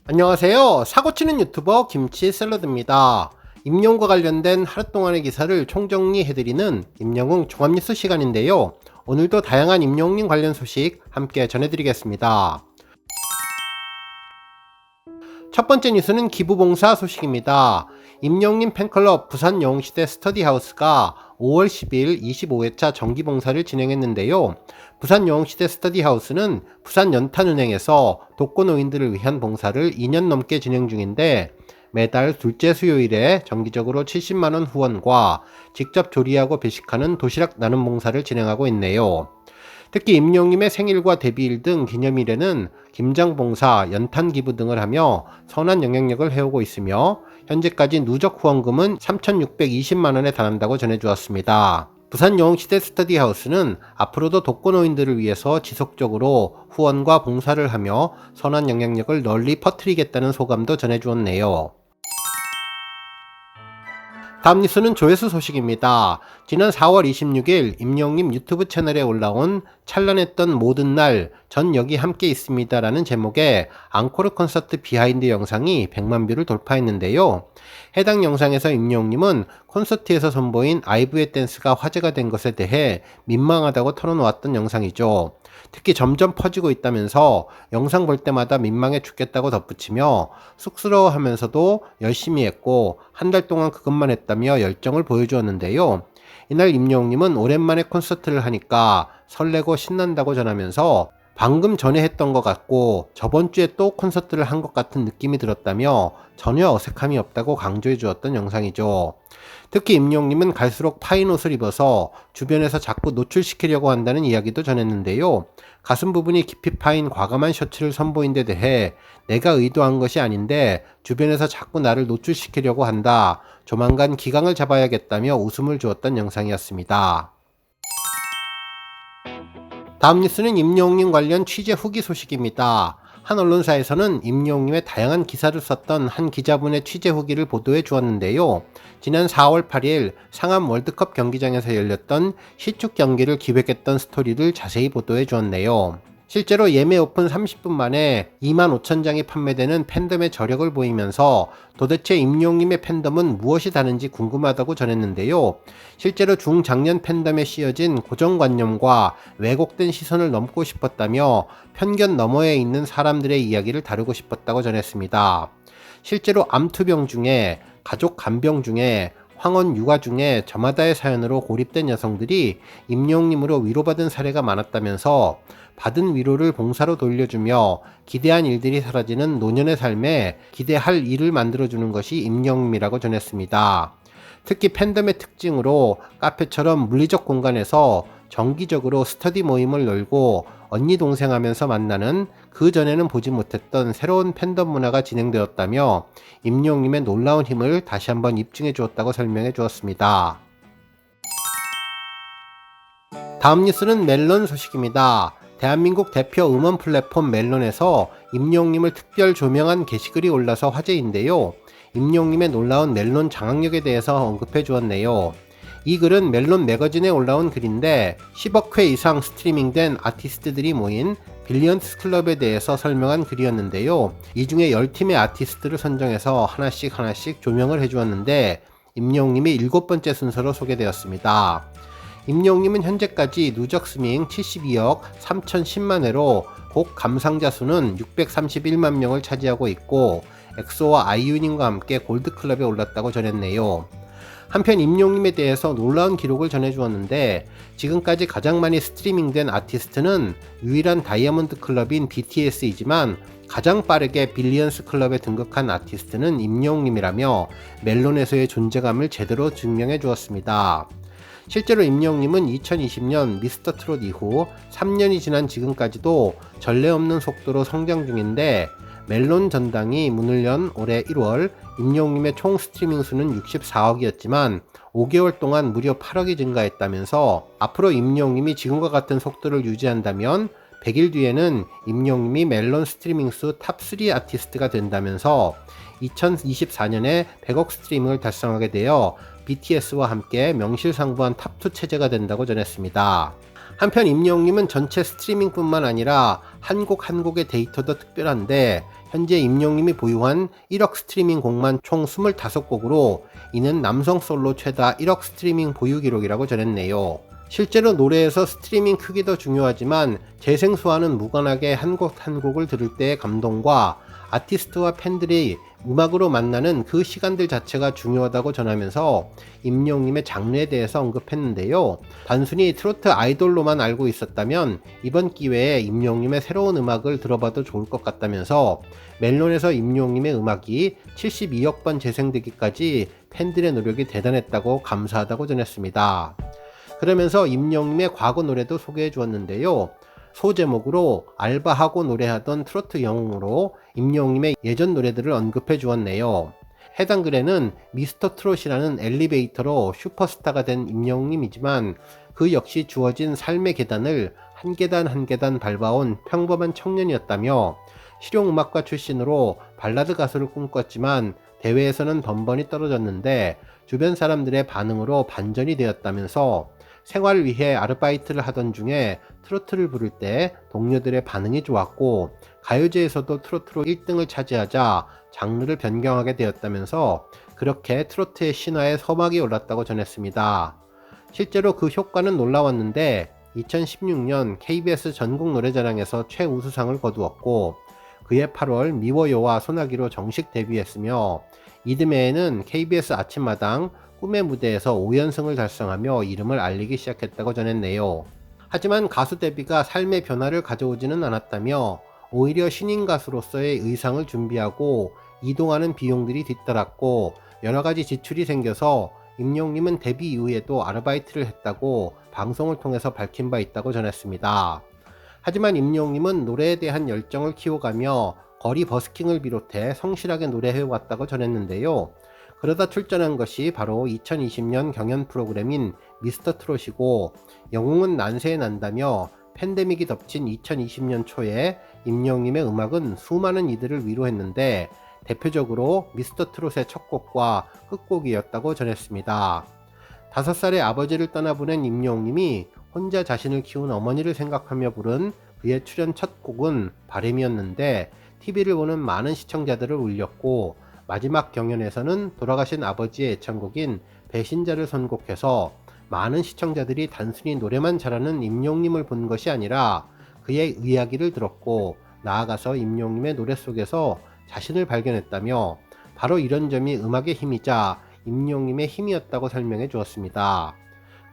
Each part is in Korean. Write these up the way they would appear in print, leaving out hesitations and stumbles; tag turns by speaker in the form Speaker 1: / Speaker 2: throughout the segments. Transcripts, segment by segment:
Speaker 1: 안녕하세요. 사고치는 유튜버 김치샐러드입니다. 임용과 관련된 하루 동안의 기사를 총정리해드리는 임영웅 종합뉴스 시간인데요. 오늘도 다양한 임용님 관련 소식 함께 전해드리겠습니다. 첫 번째 뉴스는 기부봉사 소식입니다. 임영님 팬클럽 부산 영웅시대 스터디하우스가 5월 10일 25회차 정기봉사를 진행했는데요. 부산 영웅시대 스터디하우스는 부산 연탄은행에서 독거노인들을 위한 봉사를 2년 넘게 진행 중인데 매달 둘째 수요일에 정기적으로 70만원 후원과 직접 조리하고 배식하는 도시락 나눔 봉사를 진행하고 있네요. 특히 임영님의 생일과 데뷔일 등 기념일에는 김장봉사, 연탄기부 등을 하며 선한 영향력을 해오고 있으며 현재까지 누적 후원금은 3,620만원에 달한다고 전해주었습니다. 부산 영웅시대 스터디하우스는 앞으로도 독거노인들을 위해서 지속적으로 후원과 봉사를 하며 선한 영향력을 널리 퍼뜨리겠다는 소감도 전해주었네요. 다음 뉴스는 조회수 소식입니다. 지난 4월 26일 임영님 유튜브 채널에 올라온 찬란했던 모든 날 전 여기 함께 있습니다 라는 제목의 앙코르 콘서트 비하인드 영상이 100만 뷰를 돌파했는데요. 해당 영상에서 임영님은 콘서트에서 선보인 아이브의 댄스가 화제가 된 것에 대해 민망하다고 털어놓았던 영상이죠. 특히 점점 퍼지고 있다면서 영상 볼 때마다 민망해 죽겠다고 덧붙이며 쑥스러워하면서도 열심히 했고 한 달 동안 그것만 했다며 열정을 보여주었는데요. 이날 임영웅님은 오랜만에 콘서트를 하니까 설레고 신난다고 전하면서 방금 전에 했던 것 같고 저번 주에 또 콘서트를 한 것 같은 느낌이 들었다며 전혀 어색함이 없다고 강조해 주었던 영상이죠. 특히 임영웅님은 갈수록 파인 옷을 입어서 주변에서 자꾸 노출시키려고 한다는 이야기도 전했는데요. 가슴 부분이 깊이 파인 과감한 셔츠를 선보인 데 대해 내가 의도한 것이 아닌데 주변에서 자꾸 나를 노출시키려고 한다. 조만간 기강을 잡아야겠다며 웃음을 주었던 영상이었습니다. 다음 뉴스는 임영웅님 관련 취재 후기 소식입니다. 한 언론사에서는 임영웅님의 다양한 기사를 썼던 한 기자분의 취재 후기를 보도해 주었는데요. 지난 4월 8일 상암 월드컵 경기장에서 열렸던 시축 경기를 기획했던 스토리를 자세히 보도해 주었네요. 실제로 예매 오픈 30분 만에 25,000장이 판매되는 팬덤의 저력을 보이면서 도대체 임영웅님의 팬덤은 무엇이 다른지 궁금하다고 전했는데요. 실제로 중장년 팬덤에 씌어진 고정관념과 왜곡된 시선을 넘고 싶었다며 편견 너머에 있는 사람들의 이야기를 다루고 싶었다고 전했습니다. 실제로 암투병 중에 가족 간병 중에 황혼 육아 중에 저마다의 사연으로 고립된 여성들이 임영웅님으로 위로받은 사례가 많았다면서 받은 위로를 봉사로 돌려주며 기대한 일들이 사라지는 노년의 삶에 기대할 일을 만들어주는 것이 임영웅이라고 전했습니다. 특히 팬덤의 특징으로 카페처럼 물리적 공간에서 정기적으로 스터디 모임을 열고 언니 동생 하면서 만나는 그 전에는 보지 못했던 새로운 팬덤 문화가 진행되었다며 임영웅님의 놀라운 힘을 다시 한번 입증해 주었다고 설명해 주었습니다. 다음 뉴스는 멜론 소식입니다. 대한민국 대표 음원 플랫폼 멜론에서 임영웅님을 특별 조명한 게시글이 올라서 화제인데요. 임영웅님의 놀라운 멜론 장악력에 대해서 언급해 주었네요. 이 글은 멜론 매거진에 올라온 글인데 10억 회 이상 스트리밍된 아티스트들이 모인 빌리언스 클럽에 대해서 설명한 글이었는데요. 이 중에 10팀의 아티스트를 선정해서 하나씩 조명을 해주었는데 임영웅님이 7번째 순서로 소개되었습니다. 임영웅님은 현재까지 누적 스밍 72억 3,010만 회로 곡 감상자 수는 631만 명을 차지하고 있고 엑소와 아이유님과 함께 골드클럽에 올랐다고 전했네요. 한편 임영웅님에 대해서 놀라운 기록을 전해주었는데 지금까지 가장 많이 스트리밍된 아티스트는 유일한 다이아몬드 클럽인 BTS이지만 가장 빠르게 빌리언스 클럽에 등극한 아티스트는 임영웅님이라며 멜론에서의 존재감을 제대로 증명해 주었습니다. 실제로 임영웅님은 2020년 미스터트롯 이후 3년이 지난 지금까지도 전례 없는 속도로 성장 중인데 멜론 전당이 문을 연 올해 1월 임영웅님의 총 스트리밍 수는 64억이었지만 5개월 동안 무려 8억이 증가했다면서 앞으로 임영웅님이 지금과 같은 속도를 유지한다면 100일 뒤에는 임영웅님이 멜론 스트리밍 수 탑3 아티스트가 된다면서 2024년에 100억 스트리밍을 달성하게 되어 BTS와 함께 명실상부한 탑2 체제가 된다고 전했습니다. 한편 임영웅님은 전체 스트리밍뿐만 아니라 한 곡 한 곡의 데이터도 특별한데 현재 임영웅님이 보유한 1억 스트리밍 곡만 총 25곡으로 이는 남성 솔로 최다 1억 스트리밍 보유 기록이라고 전했네요. 실제로 노래에서 스트리밍 크기도 중요하지만 재생수와는 무관하게 한 곡 한 곡을 들을 때의 감동과 아티스트와 팬들이 음악으로 만나는 그 시간들 자체가 중요하다고 전하면서 임영웅님의 장르에 대해서 언급했는데요. 단순히 트로트 아이돌로만 알고 있었다면 이번 기회에 임영웅님의 새로운 음악을 들어봐도 좋을 것 같다면서 멜론에서 임영웅님의 음악이 72억 번 재생되기까지 팬들의 노력이 대단했다고 감사하다고 전했습니다. 그러면서 임영웅님의 과거 노래도 소개해 주었는데요. 소제목으로 알바하고 노래하던 트로트 영웅으로 임영웅님의 예전 노래들을 언급해 주었네요. 해당 글에는 미스터 트롯이라는 엘리베이터로 슈퍼스타가 된 임영웅님이지만 그 역시 주어진 삶의 계단을 한 계단 한 계단 밟아온 평범한 청년이었다며 실용음악가 출신으로 발라드 가수를 꿈꿨지만 대회에서는 번번이 떨어졌는데 주변 사람들의 반응으로 반전이 되었다면서 생활을 위해 아르바이트를 하던 중에 트로트를 부를 때 동료들의 반응이 좋았고 가요제에서도 트로트로 1등을 차지하자 장르를 변경하게 되었다면서 그렇게 트로트의 신화에 서막이 올랐다고 전했습니다. 실제로 그 효과는 놀라웠는데 2016년 KBS 전국 노래자랑에서 최우수상을 거두었고 그해 8월 미워요와 소나기로 정식 데뷔했으며 이듬해에는 KBS 아침마당 꿈의 무대에서 5연승을 달성하며 이름을 알리기 시작했다고 전했네요. 하지만 가수 데뷔가 삶의 변화를 가져오지는 않았다며 오히려 신인 가수로서의 의상을 준비하고 이동하는 비용들이 뒤따랐고 여러가지 지출이 생겨서 임영웅님은 데뷔 이후에도 아르바이트를 했다고 방송을 통해서 밝힌 바 있다고 전했습니다. 하지만 임영웅님은 노래에 대한 열정을 키워가며 거리 버스킹을 비롯해 성실하게 노래해왔다고 전했는데요. 그러다 출전한 것이 바로 2020년 경연 프로그램인 미스터 트롯이고 영웅은 난세에 난다며 팬데믹이 덮친 2020년 초에 임영웅님의 음악은 수많은 이들을 위로했는데 대표적으로 미스터 트롯의 첫 곡과 끝곡이었다고 전했습니다. 5살의 아버지를 떠나보낸 임영웅님이 혼자 자신을 키운 어머니를 생각하며 부른 그의 출연 첫 곡은 바램이었는데 TV를 보는 많은 시청자들을 울렸고 마지막 경연에서는 돌아가신 아버지의 애창곡인 배신자를 선곡해서 많은 시청자들이 단순히 노래만 잘하는 임영웅님을 본 것이 아니라 그의 이야기를 들었고 나아가서 임영웅님의 노래 속에서 자신을 발견했다며 바로 이런 점이 음악의 힘이자 임영웅님의 힘이었다고 설명해 주었습니다.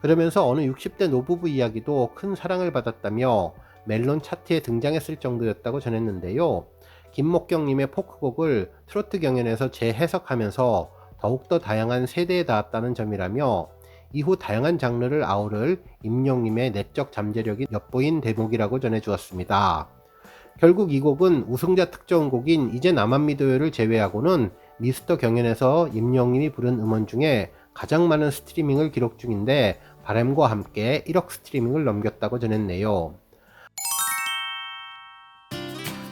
Speaker 1: 그러면서 어느 60대 노부부 이야기도 큰 사랑을 받았다며 멜론 차트에 등장했을 정도였다고 전했는데요. 김목경님의 포크곡을 트로트 경연에서 재해석하면서 더욱더 다양한 세대에 닿았다는 점이라며 이후 다양한 장르를 아우를 임영웅님의 내적 잠재력이 엿보인 대목이라고 전해주었습니다. 결국 이 곡은 우승자 특정곡인 이제 나만 믿어요를 제외하고는 미스터 경연에서 임영웅님이 부른 음원 중에 가장 많은 스트리밍을 기록 중인데 바램과 함께 1억 스트리밍을 넘겼다고 전했네요.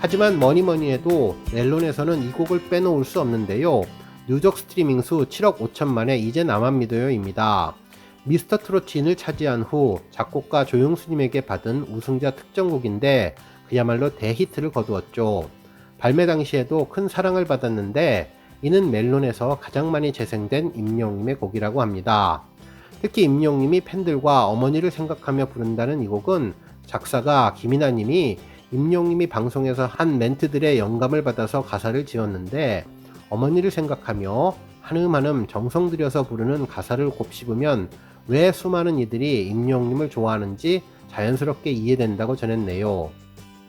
Speaker 1: 하지만 뭐니뭐니 해도 멜론에서는 이 곡을 빼놓을 수 없는데요. 누적 스트리밍 수 7억 5천만의 이제 나만 믿어요입니다. 미스터 트롯인을 차지한 후 작곡가 조용수님에게 받은 우승자 특정곡인데 그야말로 대히트를 거두었죠. 발매 당시에도 큰 사랑을 받았는데 이는 멜론에서 가장 많이 재생된 임영웅님의 곡이라고 합니다. 특히 임영웅님이 팬들과 어머니를 생각하며 부른다는 이 곡은 작사가 김이나님이 임영웅님이 방송에서 한 멘트들의 영감을 받아서 가사를 지었는데 어머니를 생각하며 한음한음 정성 들여서 부르는 가사를 곱씹으면 왜 수많은 이들이 임영웅님을 좋아하는지 자연스럽게 이해된다고 전했네요.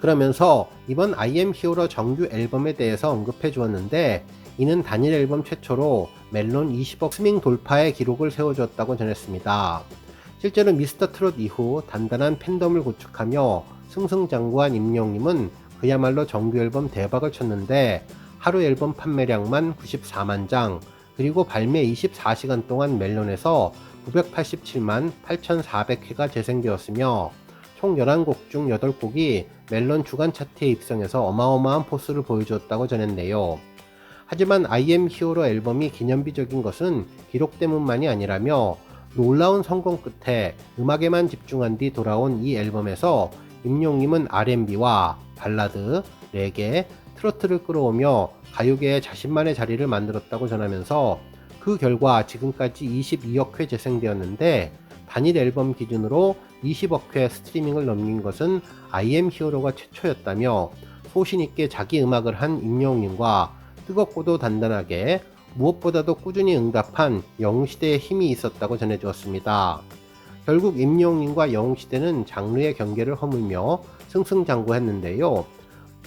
Speaker 1: 그러면서 이번 I am 히어로 정규 앨범에 대해서 언급해 주었는데 이는 단일 앨범 최초로 멜론 20억 스밍 돌파의 기록을 세워주었다고 전했습니다. 실제로 미스터 트롯 이후 단단한 팬덤을 구축하며 승승장구한 임영웅님은 그야말로 정규 앨범 대박을 쳤는데 하루 앨범 판매량만 94만 장, 그리고 발매 24시간 동안 멜론에서 987만 8,400회가 재생되었으며 총 11곡 중 8곡이 멜론 주간 차트에 입성해서 어마어마한 포스를 보여주었다고 전했네요. 하지만 I am 히어로 앨범이 기념비적인 것은 기록 때문만이 아니라며 놀라운 성공 끝에 음악에만 집중한 뒤 돌아온 이 앨범에서 임영웅님은 R&B와 발라드, 레게, 트로트를 끌어오며 가요계에 자신만의 자리를 만들었다고 전하면서 그 결과 지금까지 22억 회 재생되었는데 단일 앨범 기준으로 20억 회 스트리밍을 넘긴 것은 I am 히어로가 최초였다며 소신있게 자기 음악을 한 임영웅님과 뜨겁고도 단단하게 무엇보다도 꾸준히 응답한 영웅시대의 힘이 있었다고 전해주었습니다. 결국 임영웅님과 영웅시대는 장르의 경계를 허물며 승승장구했는데요.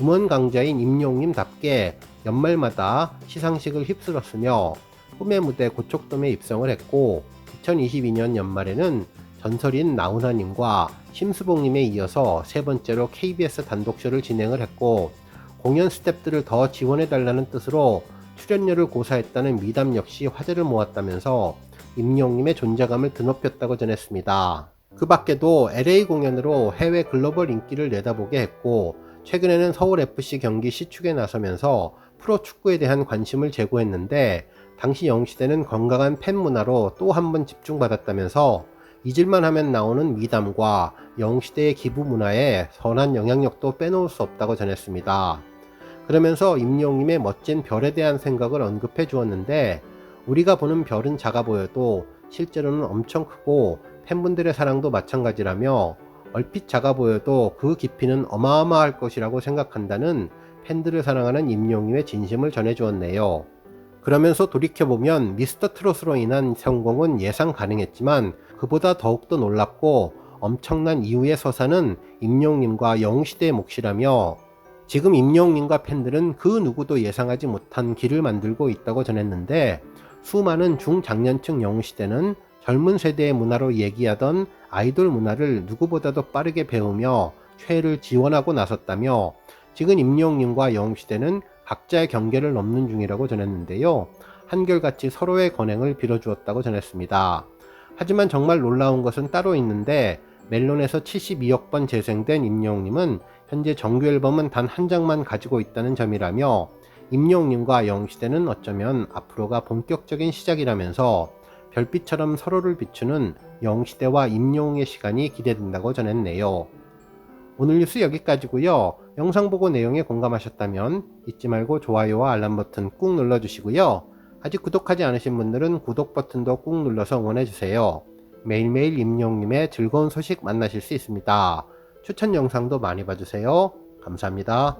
Speaker 1: 음원 강자인 임영웅님답게 연말마다 시상식을 휩쓸었으며 꿈의 무대 고척돔에 입성을 했고 2022년 연말에는 전설인 나훈아님과 심수봉님에 이어서 세 번째로 KBS 단독쇼를 진행을 했고 공연 스태프들을 더 지원해달라는 뜻으로 출연료를 고사했다는 미담 역시 화제를 모았다면서 임영웅님의 존재감을 드높였다고 전했습니다. 그 밖에도 LA 공연으로 해외 글로벌 인기를 내다보게 했고 최근에는 서울FC 경기 시축에 나서면서 프로축구에 대한 관심을 제고했는데 당시 영웅시대는 건강한 팬 문화로 또 한 번 집중받았다면서 잊을만 하면 나오는 미담과 영웅시대의 기부 문화에 선한 영향력도 빼놓을 수 없다고 전했습니다. 그러면서 임영웅님의 멋진 별에 대한 생각을 언급해 주었는데 우리가 보는 별은 작아 보여도 실제로는 엄청 크고 팬분들의 사랑도 마찬가지라며 얼핏 작아 보여도 그 깊이는 어마어마할 것이라고 생각한다는 팬들을 사랑하는 임영웅님의 진심을 전해 주었네요. 그러면서 돌이켜보면 미스터 트롯으로 인한 성공은 예상 가능했지만 그보다 더욱더 놀랍고 엄청난 이유의 서사는 임영웅님과 영웅시대의 몫이라며 지금 임영웅님과 팬들은 그 누구도 예상하지 못한 길을 만들고 있다고 전했는데 수많은 중장년층 영웅시대는 젊은 세대의 문화로 얘기하던 아이돌 문화를 누구보다도 빠르게 배우며 최애를 지원하고 나섰다며 지금 임영웅님과 영웅시대는 각자의 경계를 넘는 중이라고 전했는데요. 한결같이 서로의 건행을 빌어주었다고 전했습니다. 하지만 정말 놀라운 것은 따로 있는데 멜론에서 72억 번 재생된 임영웅님은 현재 정규 앨범은 단 한 장만 가지고 있다는 점이라며 임영웅님과 영웅시대는 어쩌면 앞으로가 본격적인 시작이라면서 별빛처럼 서로를 비추는 영웅시대와 임영웅의 시간이 기대된다고 전했네요. 오늘 뉴스 여기까지고요. 영상 보고 내용에 공감하셨다면 잊지 말고 좋아요와 알람 버튼 꾹 눌러주시고요. 아직 구독하지 않으신 분들은 구독 버튼도 꾹 눌러서 응원해주세요. 매일매일 임영웅님의 즐거운 소식 만나실 수 있습니다. 추천 영상도 많이 봐주세요. 감사합니다.